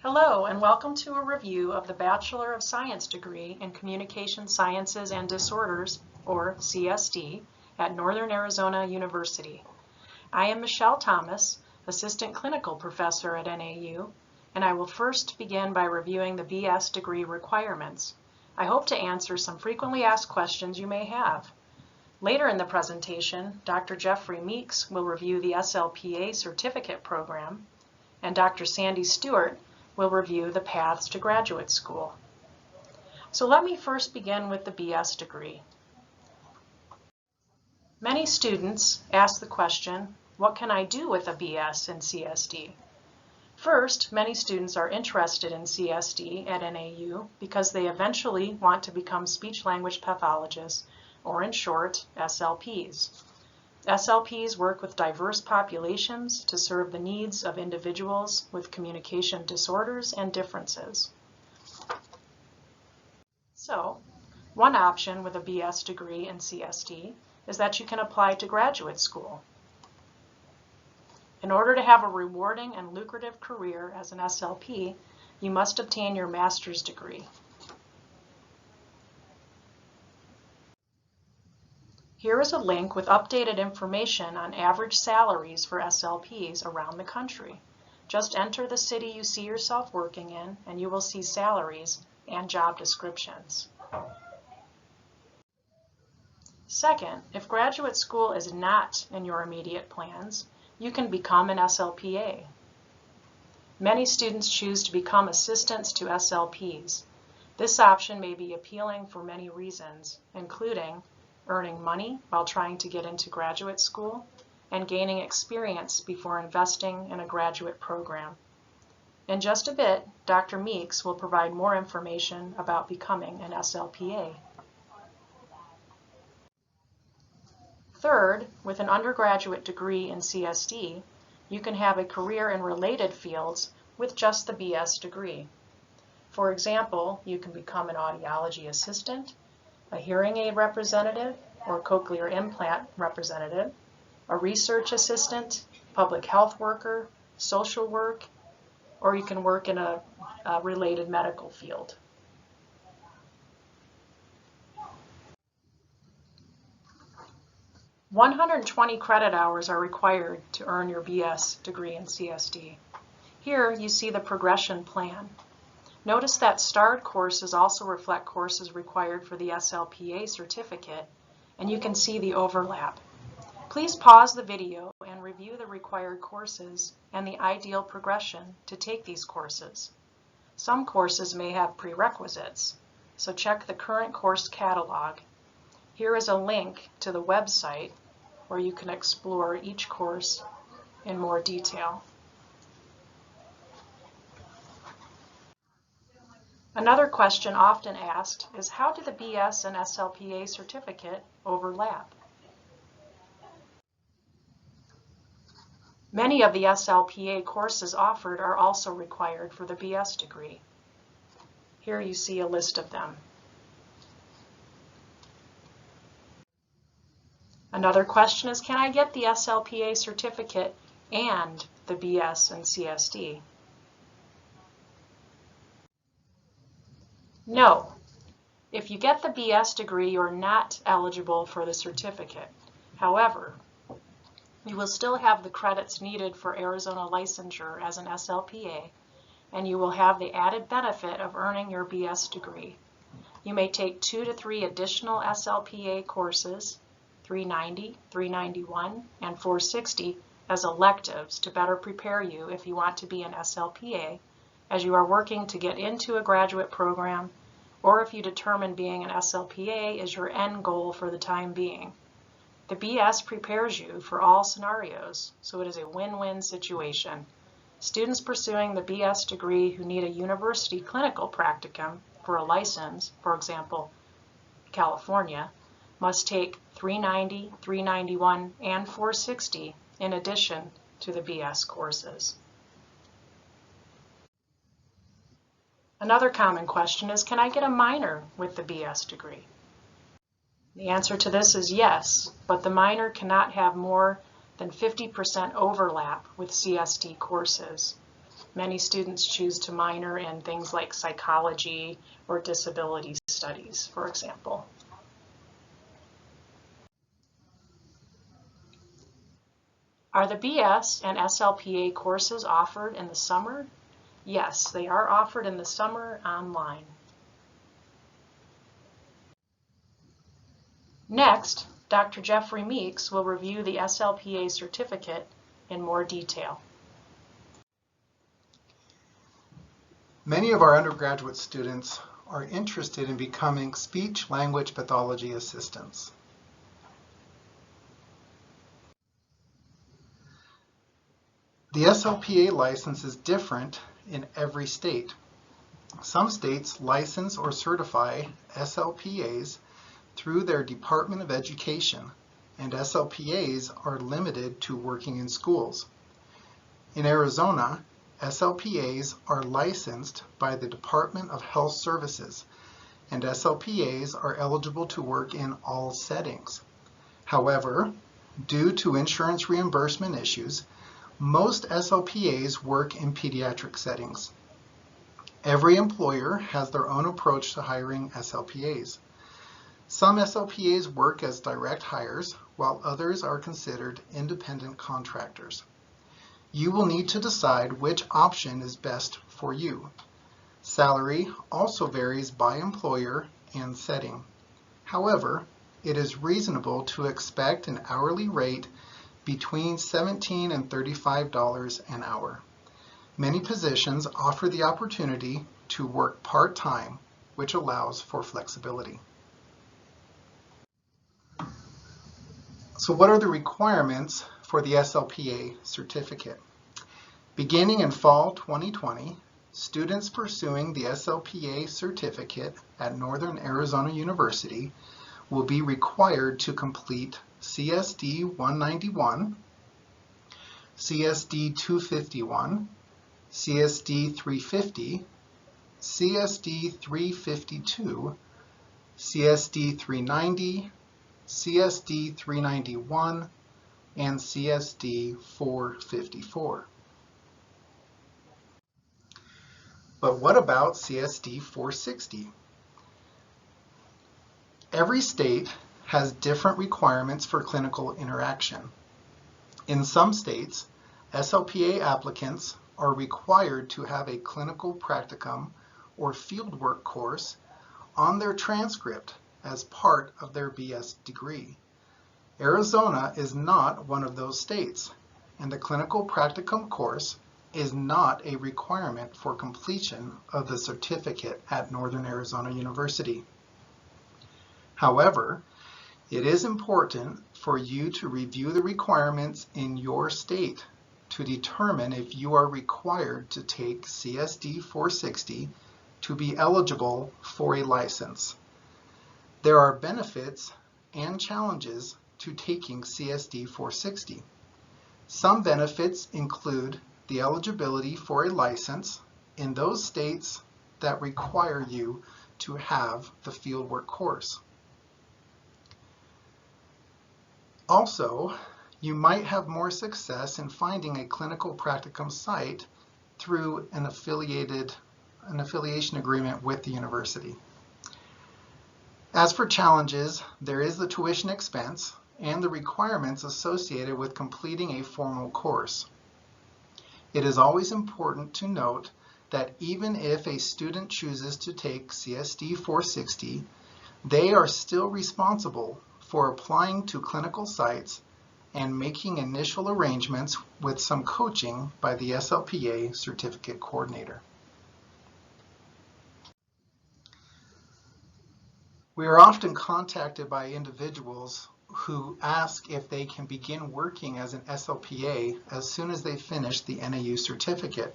Hello, and welcome to a review of the Bachelor of Science degree in Communication Sciences and Disorders, or CSD, at Northern Arizona University. I am Michelle Thomas, Assistant Clinical Professor at NAU, and I will first begin by reviewing the BS degree requirements. I hope to answer some frequently asked questions you may have. Later in the presentation, Dr. Jeffrey Meeks will review the SLPA certificate program, and Dr. Sandy Stewart will review the paths to graduate school. So let me first begin with the BS degree. Many students ask the question, what can I do with a BS in CSD? First, many students are interested in CSD at NAU because they eventually want to become speech-language pathologists, or in short, SLPs. SLPs work with diverse populations to serve the needs of individuals with communication disorders and differences. So, one option with a BS degree in CSD is that you can apply to graduate school. In order to have a rewarding and lucrative career as an SLP, you must obtain your master's degree. Here is a link with updated information on average salaries for SLPs around the country. Just enter the city you see yourself working in and you will see salaries and job descriptions. Second, if graduate school is not in your immediate plans, you can become an SLPA. Many students choose to become assistants to SLPs. This option may be appealing for many reasons, including earning money while trying to get into graduate school, and gaining experience before investing in a graduate program. In just a bit, Dr. Meeks will provide more information about becoming an SLPA. Third, with an undergraduate degree in CSD, you can have a career in related fields with just the BS degree. For example, you can become an audiology assistant, a hearing aid representative or cochlear implant representative, a research assistant, public health worker, social work, or you can work in a related medical field. "120 credit hours are required to earn your BS degree in CSD. Here you see the progression plan. Notice that starred courses also reflect courses required for the SLPA certificate, and you can see the overlap. Please pause the video and review the required courses and the ideal progression to take these courses. Some courses may have prerequisites, so check the current course catalog. Here is a link to the website where you can explore each course in more detail. Another question often asked is, how do the BS and SLPA certificate overlap? Many of the SLPA courses offered are also required for the BS degree. Here you see a list of them. Another question is, can I get the SLPA certificate and the BS and CSD? No. If you get the BS degree, you're not eligible for the certificate. However, you will still have the credits needed for Arizona licensure as an SLPA, and you will have the added benefit of earning your BS degree. You may take 2 to 3 additional SLPA courses, 390, 391, and 460 as electives to better prepare you if you want to be an SLPA, as you are working to get into a graduate program, or if you determine being an SLPA is your end goal for the time being. The BS prepares you for all scenarios, so it is a win-win situation. Students pursuing the BS degree who need a university clinical practicum for a license, for example, California, must take 390, 391, and 460 in addition to the BS courses. Another common question is, can I get a minor with the BS degree? The answer to this is yes, but the minor cannot have more than 50% overlap with CSD courses. many students choose to minor in things like psychology or disability studies, for example. Are the BS and SLPA courses offered in the summer? Yes, they are offered in the summer online. Next, Dr. Jeffrey Meeks will review the SLPA certificate in more detail. Many of our undergraduate students are interested in becoming speech-language pathology assistants. The SLPA license is different in every state. Some states license or certify SLPAs through their Department of Education, and SLPAs are limited to working in schools. In Arizona, SLPAs are licensed by the Department of Health Services, and SLPAs are eligible to work in all settings. However, due to insurance reimbursement issues, most SLPAs work in pediatric settings. Every employer has their own approach to hiring SLPAs. Some SLPAs work as direct hires, while others are considered independent contractors. You will need to decide which option is best for you. Salary also varies by employer and setting. However, it is reasonable to expect an hourly rate between $17 and $35 an hour. Many positions offer the opportunity to work part-time, which allows for flexibility. So what are the requirements for the SLPA certificate? Beginning in fall 2020, students pursuing the SLPA certificate at Northern Arizona University will be required to complete CSD 191, CSD 251, CSD 350, CSD 352, CSD 390, CSD 391, and CSD 454. But what about CSD 460? Every state has different requirements for clinical interaction. In some states, SLPA applicants are required to have a clinical practicum or fieldwork course on their transcript as part of their BS degree. Arizona is not one of those states, and the clinical practicum course is not a requirement for completion of the certificate at Northern Arizona University. However, it is important for you to review the requirements in your state to determine if you are required to take CSD 460 to be eligible for a license. There are benefits and challenges to taking CSD 460. Some benefits include the eligibility for a license in those states that require you to have the fieldwork course. Also, you might have more success in finding a clinical practicum site through an affiliation agreement with the university. As for challenges, there is the tuition expense and the requirements associated with completing a formal course. It is always important to note that even if a student chooses to take CSD 460, they are still responsible for applying to clinical sites and making initial arrangements with some coaching by the SLPA certificate coordinator. We are often contacted by individuals who ask if they can begin working as an SLPA as soon as they finish the NAU certificate.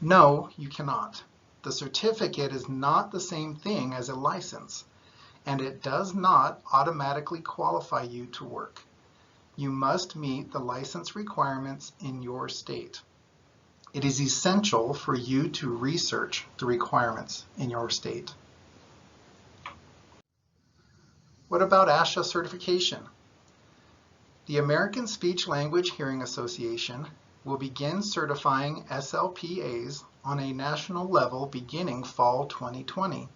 No, you cannot. The certificate is not the same thing as a license, and it does not automatically qualify you to work. You must meet the license requirements in your state. It is essential for you to research the requirements in your state. What about ASHA certification? The American Speech Language Hearing Association will begin certifying SLPAs on a national level beginning fall 2020.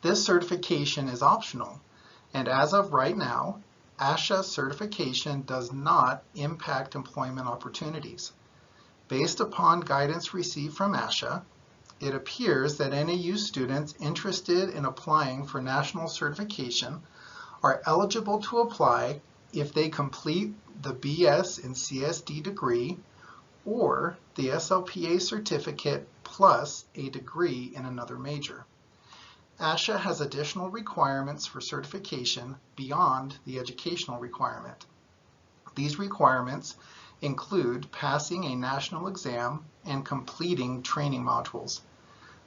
This certification is optional, and as of right now, ASHA certification does not impact employment opportunities. Based upon guidance received from ASHA, it appears that NAU students interested in applying for national certification are eligible to apply if they complete the BS in CSD degree or the SLPA certificate plus a degree in another major. ASHA has additional requirements for certification beyond the educational requirement. These requirements include passing a national exam and completing training modules.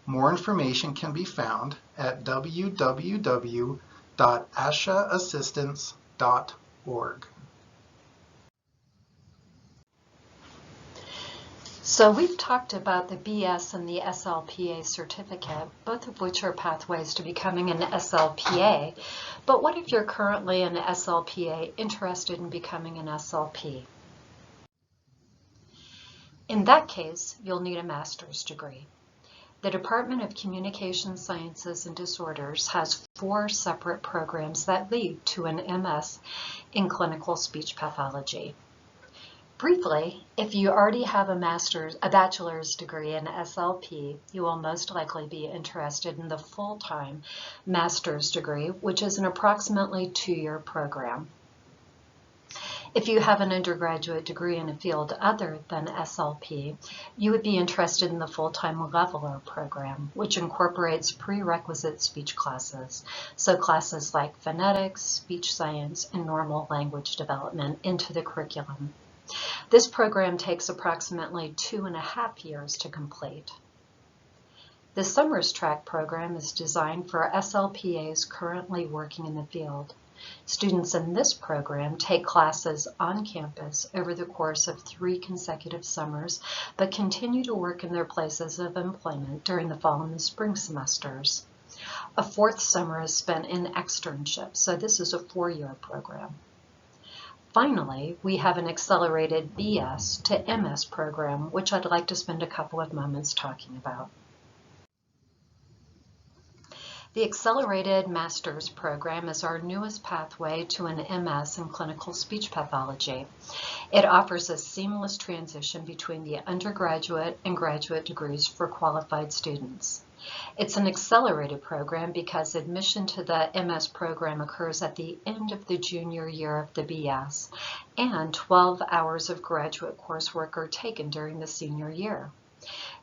More information can be found at www.ashaassistance.org. So we've talked about the BS and the SLPA certificate, both of which are pathways to becoming an SLPA. But what if you're currently an SLPA interested in becoming an SLP? In that case, you'll need a master's degree. The Department of Communication Sciences and Disorders has 4 separate programs that lead to an MS in clinical speech pathology. Briefly, if you already have a bachelor's degree in SLP, you will most likely be interested in the full-time master's degree, which is an approximately 2-year program. If you have an undergraduate degree in a field other than SLP, you would be interested in the full-time leveler program, which incorporates prerequisite speech classes, so classes like phonetics, speech science, and normal language development into the curriculum. This program takes approximately 2.5 years to complete. The Summers Track program is designed for SLPAs currently working in the field. Students in this program take classes on campus over the course of 3 consecutive summers, but continue to work in their places of employment during the fall and the spring semesters. A 4th summer is spent in externships, so this is a 4-year program. Finally, we have an accelerated BS to MS program, which I'd like to spend a couple of moments talking about. The Accelerated Master's Program is our newest pathway to an MS in clinical speech pathology. It offers a seamless transition between the undergraduate and graduate degrees for qualified students. It's an accelerated program because admission to the MS program occurs at the end of the junior year of the BS, and 12 hours of graduate coursework are taken during the senior year.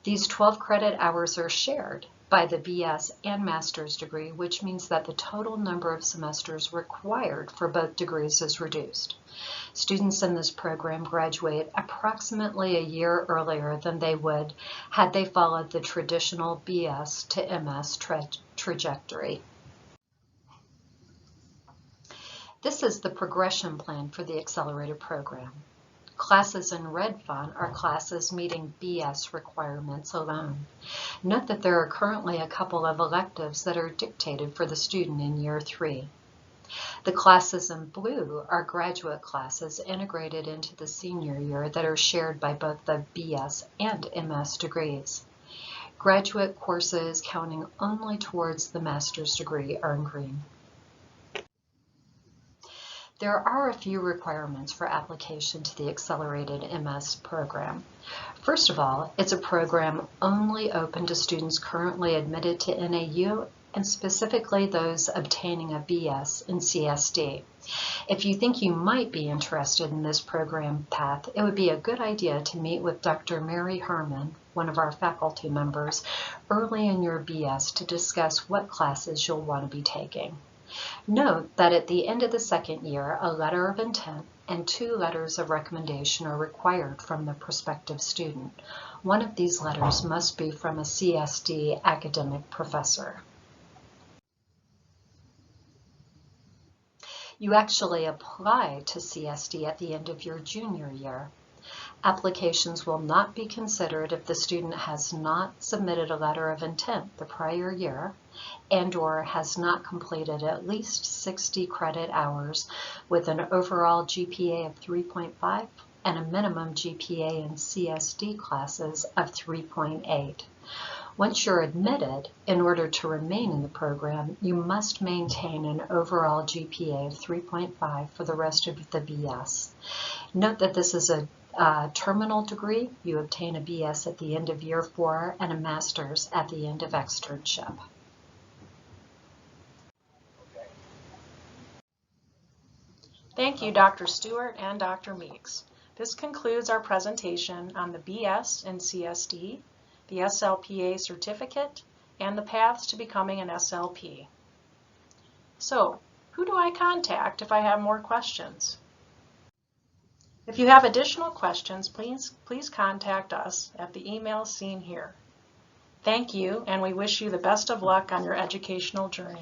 These 12 credit hours are shared by the BS and master's degree, which means that the total number of semesters required for both degrees is reduced. Students in this program graduate approximately a year earlier than they would had they followed the traditional BS to MS trajectory. This is the progression plan for the accelerated program. Classes in red font are classes meeting BS requirements alone. Note that there are currently a couple of electives that are dictated for the student in year 3. The classes in blue are graduate classes integrated into the senior year that are shared by both the BS and MS degrees. Graduate courses counting only towards the master's degree are in green. There are a few requirements for application to the Accelerated MS program. First of all, it's a program only open to students currently admitted to NAU and specifically those obtaining a BS in CSD. If you think you might be interested in this program path, it would be a good idea to meet with Dr. Mary Herman, one of our faculty members, early in your BS to discuss what classes you'll want to be taking. Note that at the end of the 2nd year, a letter of intent and 2 letters of recommendation are required from the prospective student. One of these letters must be from a CSD academic professor. You actually apply to CSD at the end of your junior year. Applications will not be considered if the student has not submitted a letter of intent the prior year and/or has not completed at least 60 credit hours with an overall GPA of 3.5 and a minimum GPA in CSD classes of 3.8. Once you're admitted, in order to remain in the program, you must maintain an overall GPA of 3.5 for the rest of the BS. Note that this is a terminal degree. You obtain a BS at the end of year 4 and a master's at the end of externship. Thank you, Dr. Stewart and Dr. Meeks. This concludes our presentation on the BS in CSD, the SLPA certificate, and the paths to becoming an SLP. So, who do I contact if I have more questions? If you have additional questions, please contact us at the email seen here. Thank you, and we wish you the best of luck on your educational journey.